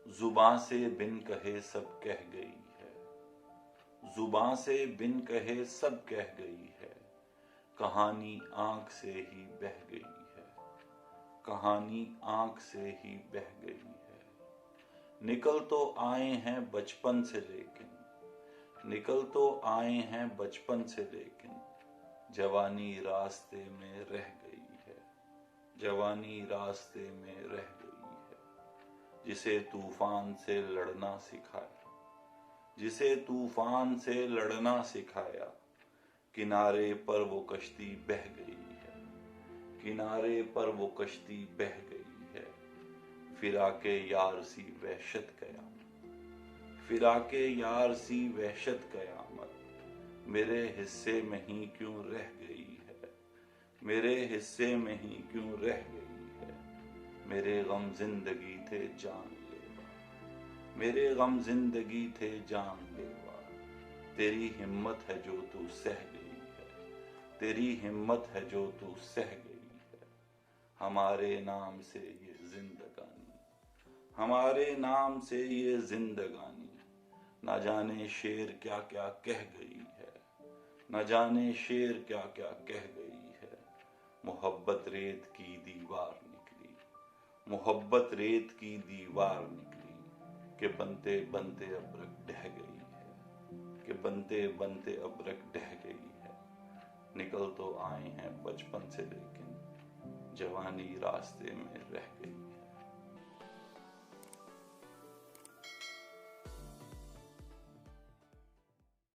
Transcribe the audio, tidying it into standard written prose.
जुबां से बिन कहे सब कह गई है, जुबां से बिन कहे सब कह गई है, कहानी आंख से ही बह गई है, कहानी आंख से ही बह गई है। निकल तो आए हैं बचपन से लेकिन, निकल तो आए हैं बचपन से लेकिन, जवानी रास्ते में रह गई है, जवानी रास्ते में रह गई है। जिसे तूफान से लड़ना सिखाया, जिसे तूफान से लड़ना सिखाया, किनारे पर वो कश्ती बह गई है, किनारे पर वो कश्ती बह गई है। फिराके यार सी वहशत कयामत, फिराके यार सी वहशत कयामत, मेरे हिस्से में ही क्यों रह गई है, मेरे हिस्से में ही क्यों रह गई है। मेरे गम जिंदगी थे जानलेवा, मेरे गम जिंदगी थे जानलेवा, तेरी हिम्मत है जो तू सह गई है, तेरी हिम्मत है जो तू सह गई है। हमारे नाम से ये जिंदगानी, हमारे नाम से ये जिंदगानी, ना जाने शेर क्या क्या कह गई है, ना जाने शेर क्या क्या कह गई है। मोहब्बत रेत की दीवार निकली, मोहब्बत रेत की दीवार निकली, कि बनते बनते अबरक ढह गई है, कि बनते बनते अबरक ढह गई है। निकल तो आए हैं बचपन से लेकिन, जवानी रास्ते में रह गई।